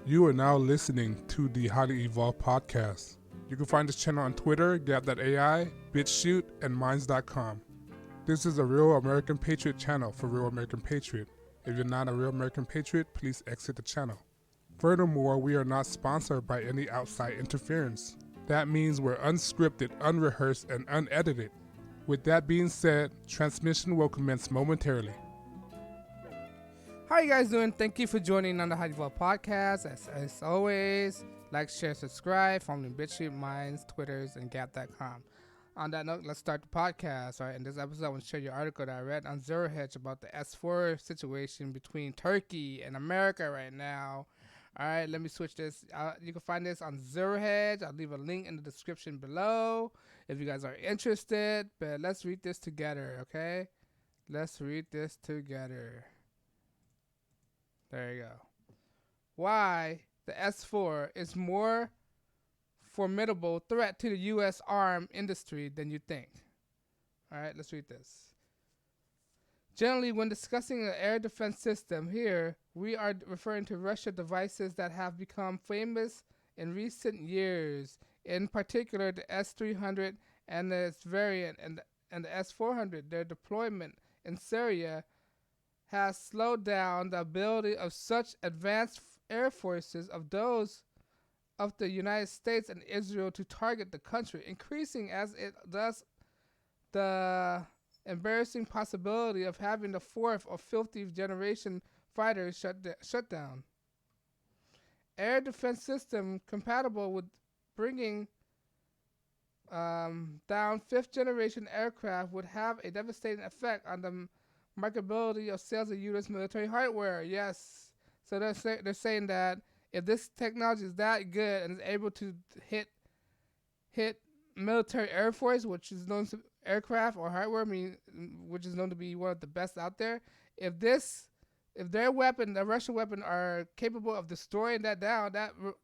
You are now listening to the Highly Evolved Podcast. You can find this channel on Twitter, Gap.ai, BitChute, and Minds.com. This is a Real American Patriot channel for Real American Patriot. If you're not a Real American Patriot, please exit the channel. Furthermore, we are not sponsored by any outside interference. That means we're unscripted, unrehearsed, and unedited. With that being said, transmission will commence momentarily. How are you guys doing? Thank you for joining on the HighlyEvolvedPodcast. Podcast. As always, like, share, subscribe. Follow me on BitChute, Minds, Twitters, and Gap.com. On that note, let's start the podcast. All right, in this episode, I want to share you an article that I read on Zero Hedge about the S-400 situation between Turkey and America right now. All right, let me switch this. You can find this on Zero Hedge. I'll leave a link in the description below if you guys are interested. But let's read this together, okay? Let's read this together. There you go. Why the S-400 is more formidable threat to the U.S. arm industry than you think. All right, let's read this. Generally, when discussing an air defense system here, we are referring to Russian devices that have become famous in recent years, in particular the S-300 and its variant and the S-400. Their deployment in Syria has slowed down the ability of such advanced air forces of those of the United States and Israel to target the country, increasing as it does the embarrassing possibility of having the fourth or fifth generation fighters shut down. Air defense system compatible with bringing down fifth generation aircraft would have a devastating effect on the marketability of sales of U.S. military hardware. Yes. So they're saying that if this technology is that good and is able to hit military air force, which is known to aircraft or hardware, which is known to be one of the best out there, if their weapon, the Russian weapon, are capable of destroying that down,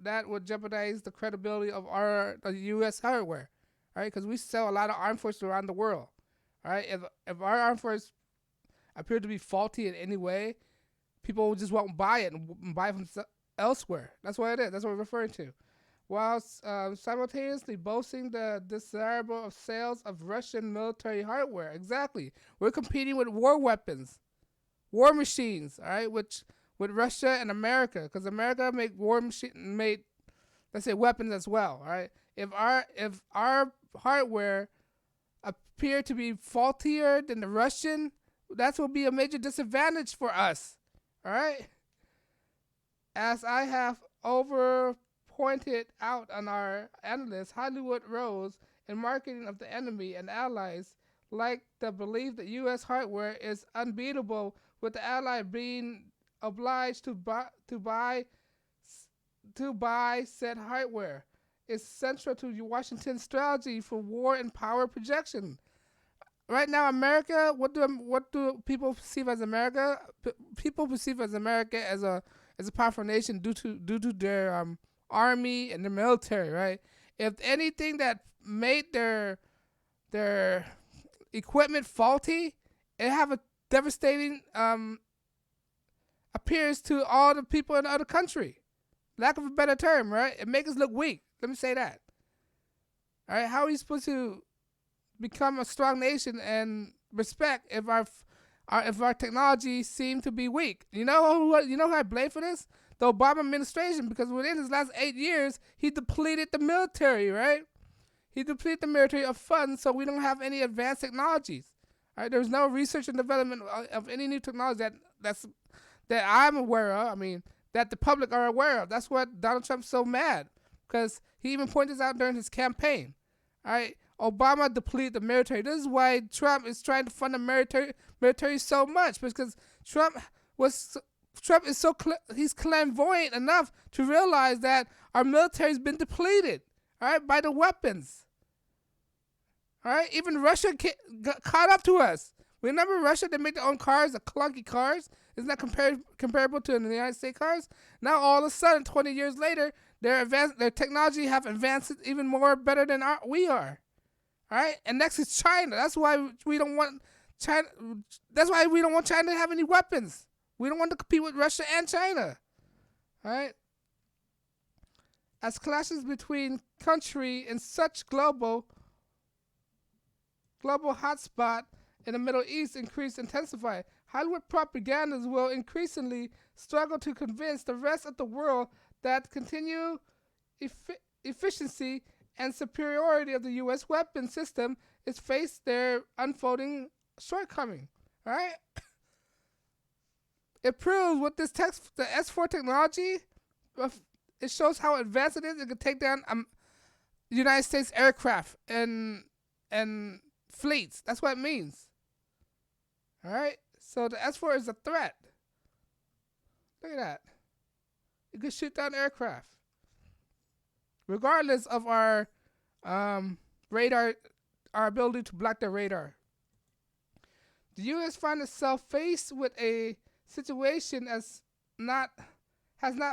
that would jeopardize the credibility of our U.S. hardware. All right, because we sell a lot of armed forces around the world. All right, if our armed force appear to be faulty in any way, people just won't buy it and buy it from elsewhere. That's what it is. That's what we're referring to. While simultaneously boasting the desirable of sales of Russian military hardware. Exactly. We're competing with war weapons, war machines, all right, with Russia and America, because America make let's say weapons as well, all right? If our hardware appear to be faultier than the Russian, that will be a major disadvantage for us, all right? As I have pointed out on our analysts, Hollywood rose in marketing of the enemy and allies, like the belief that U.S. hardware is unbeatable, with the ally being obliged to buy said hardware, is central to Washington's strategy for war and power projection. Right now, America, what do people perceive as America? People perceive as America as a powerful nation due to their army and their military, right? If anything that made their equipment faulty, it have a devastating appearance to all the people in the other country. Lack of a better term, right? It makes us look weak. Let me say that. All right, how are you supposed to become a strong nation and respect if our technology seems to be weak? You know who I blame for this? The Obama administration, because within his last 8 years, he depleted the military, right? He depleted the military of funds, so we don't have any advanced technologies. All right, there's no research and development of any new technology that I'm aware of. I mean, that the public are aware of. That's what Donald Trump's so mad, because he even pointed this out during his campaign. All right, Obama depleted the military. This is why Trump is trying to fund the military so much, because Trump is he's clairvoyant enough to realize that our military's been depleted, all right, by the weapons. All right, even Russia got caught up to us. Remember Russia? They make their own cars, the clunky cars. Isn't that comparable to the United States cars? Now all of a sudden, 20 years later, their technology have advanced even more better than we are. All right, and next is China. That's why we don't want China. That's why we don't want China to have any weapons. We don't want to compete with Russia and China. All right. as clashes between country in such global hotspot in the Middle East intensify. Hollywood propagandas will increasingly struggle to convince the rest of the world that continued efficiency and superiority of the U.S. weapon system is face their unfolding shortcoming. All right. It proves with the S-4 technology. It shows how advanced it is. It can take down United States aircraft and fleets. That's what it means. All right. So the S-4 is a threat. Look at that. It can shoot down aircraft, regardless of our radar, our ability to block their radar. The U.S. finds itself faced with a situation has not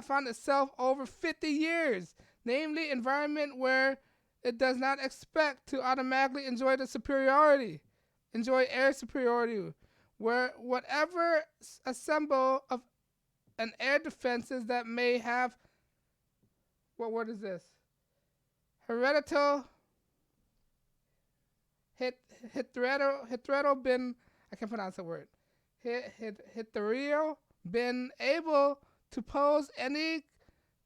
found itself over 50 years, namely environment where it does not expect to automatically enjoy air superiority, where whatever assemble of an air defenses that may have, what word is this? Hereditary been, I can't pronounce the word. Hereditary been able to pose any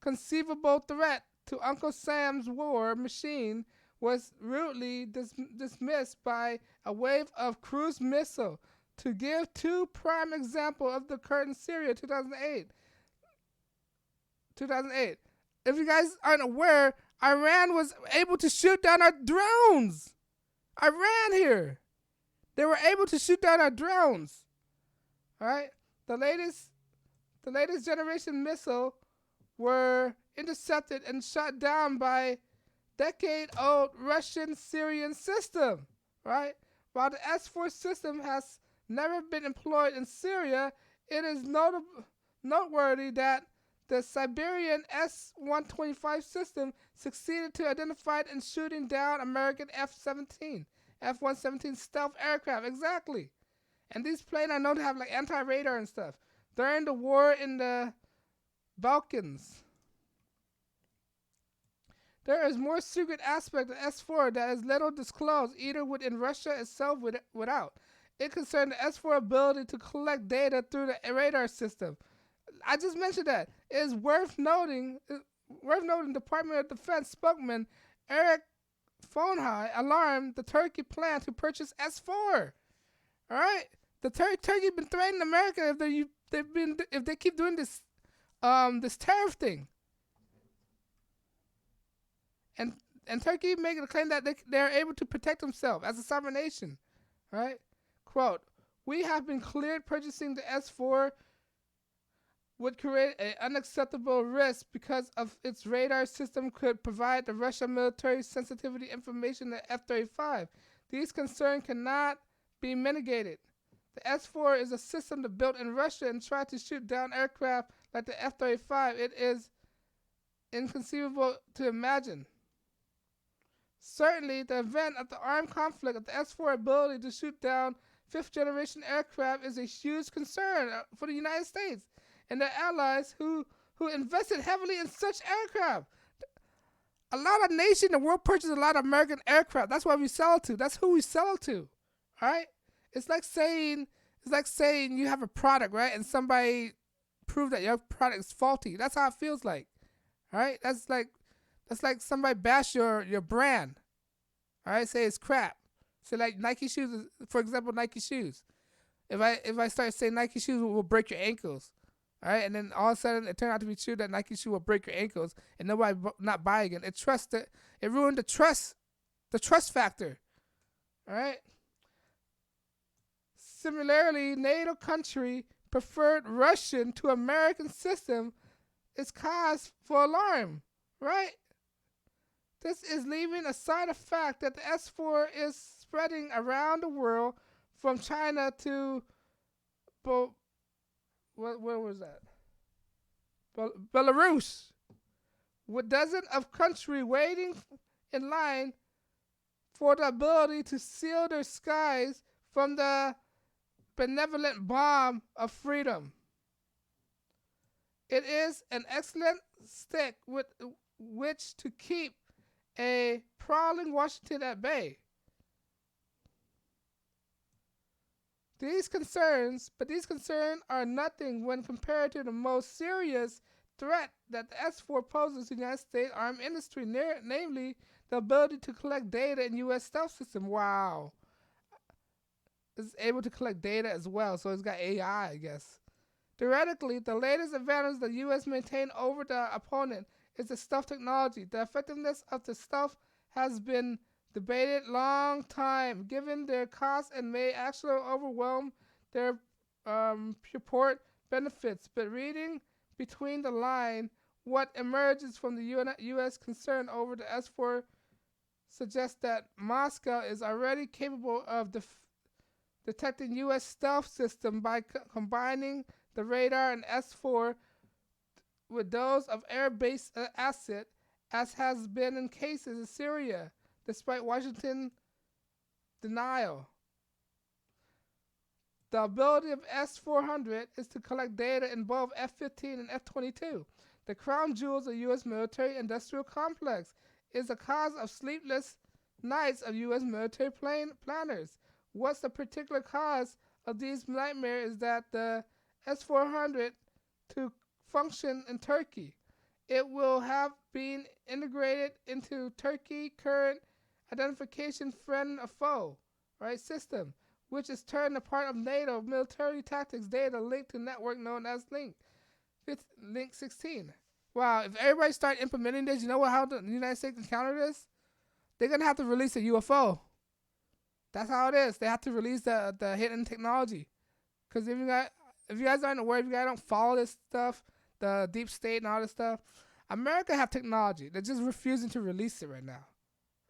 conceivable threat to Uncle Sam's war machine was rudely dismissed by a wave of cruise missile. To give two prime examples of the current Syria 2008. If you guys aren't aware, Iran was able to shoot down our drones. Iran here. They were able to shoot down our drones. All right? The latest generation missile were intercepted and shot down by decade-old Russian-Syrian system, right? While the S-4 system has never been employed in Syria, it is noteworthy that the Siberian S-125 system succeeded to identify and shooting down American F-117 stealth aircraft. Exactly. And these planes are known to have like anti-radar and stuff. During the war in the Balkans, there is more secret aspect of S-4 that is little disclosed, either within Russia itself without. It concerned the S-4 ability to collect data through the radar system. I just mentioned that. It is worth noting Department of Defense spokesman Eric Fonhai alarmed the Turkey plan to purchase S-4. All right, the Turkey been threatening America if they keep doing this tariff thing. And Turkey making a claim that they're able to protect themselves as a sovereign nation. All right. Quote, we have been cleared purchasing the S-4 would create an unacceptable risk because of its radar system could provide the Russian military sensitivity information to F-35. These concerns cannot be mitigated. The S-4 is a system that built in Russia and tried to shoot down aircraft like the F-35. It is inconceivable to imagine. Certainly, the event of the armed conflict of the S-4 ability to shoot down fifth-generation aircraft is a huge concern for the United States and their allies who invested heavily in such aircraft. A lot of nations in the world purchase a lot of American aircraft. That's why we sell it to. That's who we sell it to. All right? It's like saying you have a product, right? And somebody proved that your product is faulty. That's how it feels like. All right? That's like somebody bash your brand. All right? Say it's crap. So like Nike shoes, for example, Nike shoes. If I start saying Nike shoes will break your ankles, all right, and then all of a sudden it turned out to be true that Nike shoe will break your ankles, and nobody not buy again. It ruined the trust factor, all right. Similarly, NATO country preferred Russian to American system is cause for alarm, right? This is leaving aside the fact that the S-4 is spreading around the world from China to, where was that? Belarus, with dozens of countries waiting in line for the ability to seal their skies from the benevolent bomb of freedom. It is an excellent stick which to keep a prowling Washington at bay. These concerns are nothing when compared to the most serious threat that the S-4 poses to the United States armed industry, namely the ability to collect data in U.S. stealth system. Wow. It's able to collect data as well, so it's got AI, I guess. Theoretically, the latest advantage the U.S. maintained over the opponent is the stealth technology. The effectiveness of the stealth has been debated long time, given their cost and may actually overwhelm their purport benefits. But reading between the line, what emerges from the U.S. concern over the S-4 suggests that Moscow is already capable of detecting U.S. stealth system by combining the radar and S-4 with those of air-based asset, as has been in cases in Syria, despite Washington denial. The ability of S-400 is to collect data in both F-15 and F-22. The crown jewels of U.S. military-industrial complex is the cause of sleepless nights of U.S. military planners. What's the particular cause of these nightmares is that the S-400 to function in Turkey. It will have been integrated into Turkey current identification friend or foe, right, system, which is turned a part of NATO military tactics data linked to network known as Link 16. Wow, if everybody start implementing this, you know how the United States can counter this? They're going to have to release a UFO. That's how it is. They have to release the hidden technology. Because if you guys aren't aware, if you guys don't follow this stuff, the deep state and all this stuff, America have technology. They're just refusing to release it right now.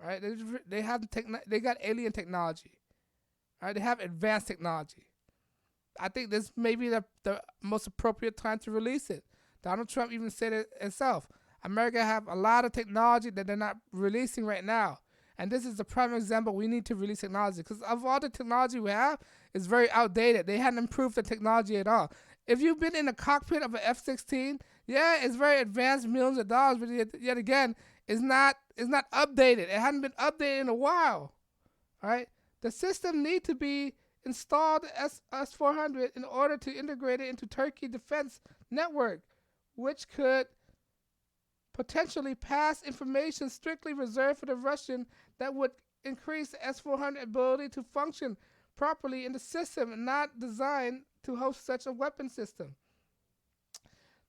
Right? They got alien technology. Right? They have advanced technology. I think this may be the most appropriate time to release it. Donald Trump even said it himself. America have a lot of technology that they're not releasing right now. And this is the prime example. We need to release technology because of all the technology we have, it's very outdated. They hadn't improved the technology at all. If you've been in the cockpit of an F-16, yeah, it's very advanced, millions of dollars, but yet again, it's not updated. It hadn't been updated in a while. All right? The system need to be installed S-400 in order to integrate it into Turkey defense network, which could potentially pass information strictly reserved for the Russian that would increase the S-400 ability to function properly in the system and not designed to host such a weapon system.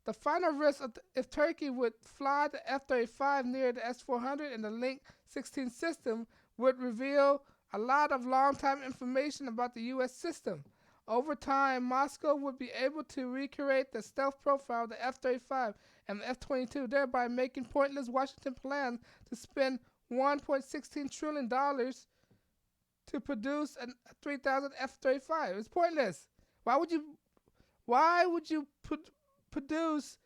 The final risk if Turkey would fly the F-35 near the S-400 and the Link 16 system would reveal a lot of long-time information about the U.S. system. Over time, Moscow would be able to recreate the stealth profile of the F-35 and the F-22, thereby making pointless Washington plans to spend $1.16 trillion to produce a 3,000 F-35. It's pointless. Why would you produce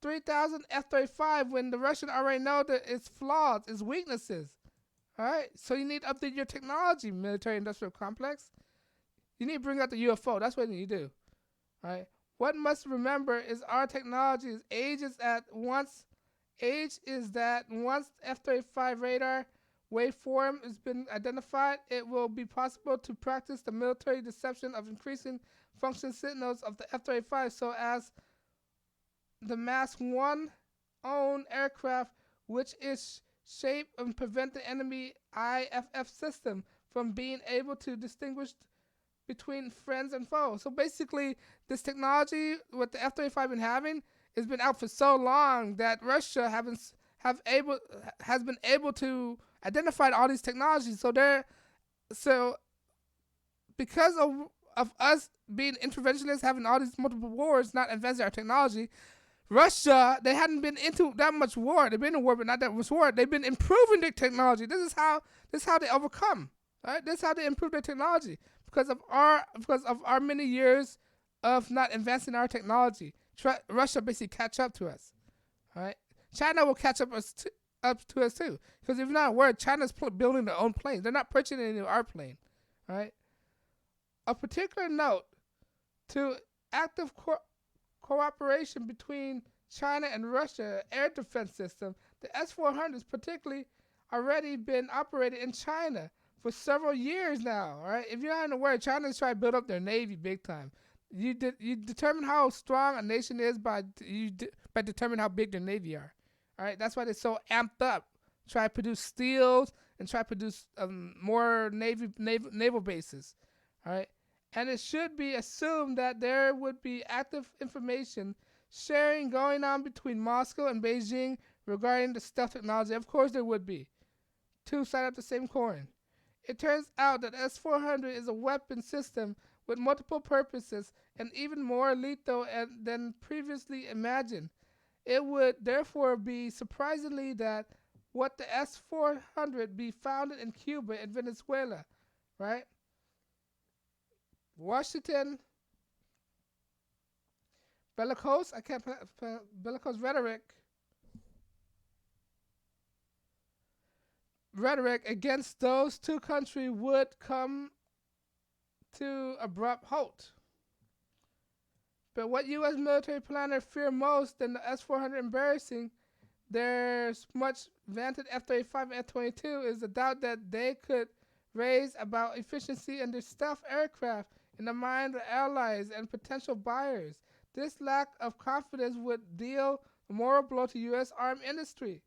3,000 F-35 when the Russians already know that its flaws, its weaknesses? All right, so you need to update your technology, military-industrial complex. You need to bring out the UFO. That's what you need to do. All right. What must remember is our technology is that once F-35 radar waveform has been identified, it will be possible to practice the military deception of increasing function signals of the F-35 so as the mask one own aircraft, which is shaped and prevent the enemy IFF system from being able to distinguish between friends and foes. So basically, this technology, what the F-35 been having, has been out for so long that Russia has been able to identify all these technologies. So because of us being interventionists, having all these multiple wars, not advancing our technology, Russia, they hadn't been into that much war. They've been in war, but not that much war. They've been improving their technology. This is how they overcome. Right? This is how they improve their technology. Because of our many years of not advancing our technology, Russia basically catch up to us. All right, China will catch up to us too. Because if you're not aware, China's building their own planes. They're not purchasing any of our plane. All right. A particular note to active cooperation between China and Russia air defense system, the S-400s particularly already been operated in China for several years now. All right, if you're not aware, China's trying to build up their navy big time. You determine how strong a nation is by determining how big their navy are. All right, that's why they're so amped up. Try to produce steels and try to produce more naval bases. All right, and it should be assumed that there would be active information sharing going on between Moscow and Beijing regarding the stealth technology. Of course, there would be. Two sides of the same coin. It turns out that S-400 is a weapon system with multiple purposes and even more lethal than previously imagined. It would therefore be surprisingly that what the S-400 be founded in Cuba and Venezuela, right? Washington, bellicose, bellicose rhetoric against those two countries would come to abrupt halt. But what U.S. military planners fear most than the S-400 embarrassing there's much vanted F-35 and F-22 is the doubt that they could raise about efficiency in their stealth aircraft in the mind of allies and potential buyers. This lack of confidence would deal a moral blow to U.S. arms industry.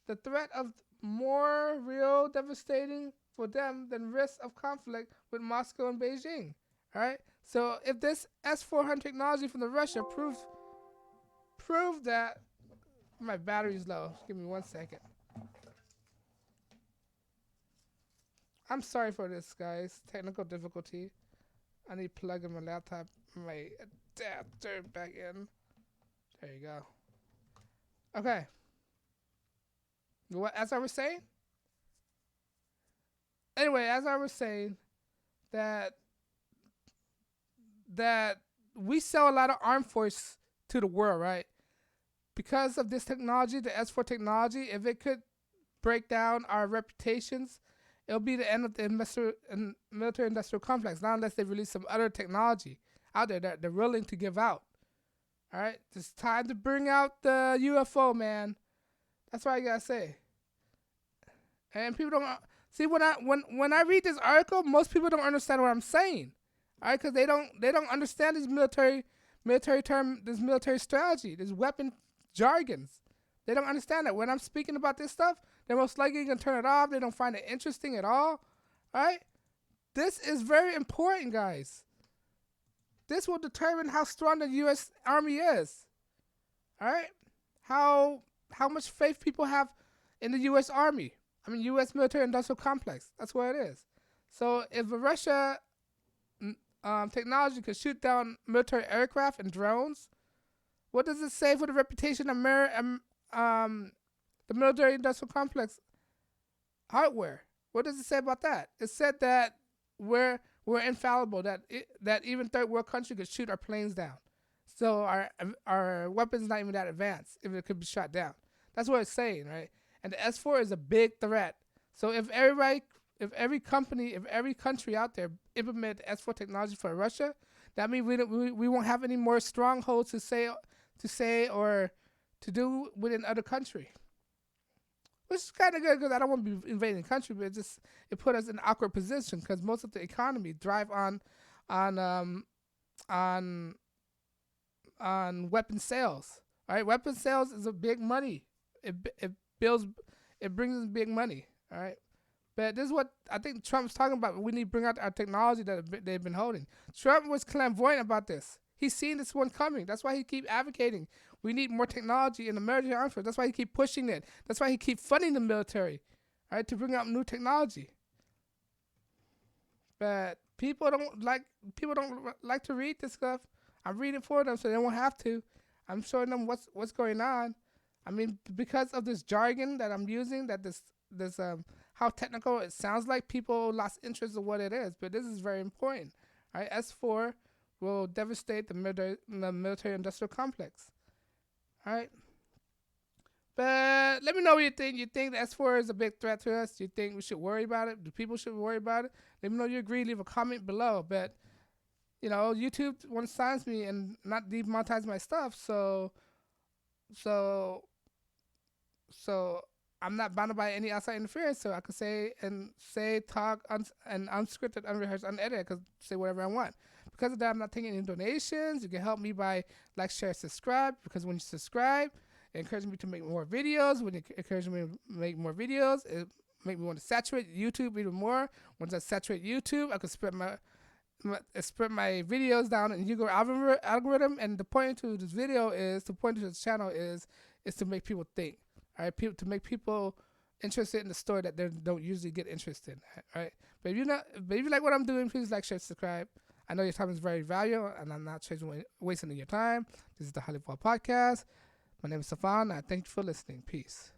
The threat of more real devastating for them than risk of conflict with Moscow and Beijing. All right. So if this S-400 technology from the Russia prove that my battery's low. Give me 1 second. I'm sorry for this, guys. Technical difficulty. I need to plug in my laptop, my adapter back in. There you go. Okay. As I was saying? Anyway, as I was saying, that we sell a lot of armed force to the world, right? Because of this technology, the S-4 technology, if it could break down our reputations, it'll be the end of the military-industrial complex, not unless they release some other technology out there that they're willing to give out. All right? It's time to bring out the UFO, man. That's what I got to say. And people don't... See, when I read this article, most people don't understand what I'm saying. All right? Because they don't understand this military term, this military strategy, this weapon jargons. They don't understand that. When I'm speaking about this stuff, they're most likely going to turn it off. They don't find it interesting at all. All right? This is very important, guys. This will determine how strong the U.S. Army is. All right? How much faith people have in the U.S. Army. I mean, U.S. military-industrial complex. That's what it is. So if the Russia technology could shoot down military aircraft and drones, what does it say for the reputation of the military-industrial complex hardware? What does it say about that? It said that we're infallible, that even third world country could shoot our planes down. So our weapons not even that advanced if it could be shot down. That's what it's saying, right? And the S-4 is a big threat. So if every country out there implement the S-4 technology for Russia, that means we won't have any more strongholds to say or to do within other country. Which is kind of good because I don't want to be invading the country, but it put us in an awkward position because most of the economy drive on weapon sales. All right, weapon sales is a big money. It brings in big money. All right, but this is what I think Trump's talking about. We need to bring out our technology that they've been holding. Trump was clairvoyant about this. He's seen this one coming. That's why he keep advocating. We need more technology in the military armed force. That's why he keep pushing it. That's why he keep funding the military, right, to bring out new technology. But people don't like to read this stuff. I'm reading for them so they won't have to. I'm showing them what's going on. I mean, because of this jargon that I'm using, that this how technical it sounds like, people lost interest in what it is. But this is very important. All right, S-4 will devastate the military-industrial complex. All right. But let me know what you think. You think the S-4 is a big threat to us? Do you think we should worry about it? Do people should worry about it? Let me know you agree. Leave a comment below. But, YouTube won't silence me and not demonetize my stuff. So so so I'm not bounded by any outside interference. So I can talk and unscripted, unrehearsed, unedited. Cause say whatever I want. Because of that, I'm not taking any donations. You can help me by like, share, subscribe. Because when you subscribe, it encourages me to make more videos. When you encourage me to make more videos, it make me want to saturate YouTube even more. Once I saturate YouTube, I can spread my videos down in Google algorithm. And the point to this video is to point to this channel is to make people think. All right, to make people interested in the story that they don't usually get interested in. All right, but if you like what I'm doing, please like, share, subscribe. I know your time is very valuable, and I'm not wasting your time. This is the Highly Evolved Podcast. My name is Stefan, and I thank you for listening. Peace.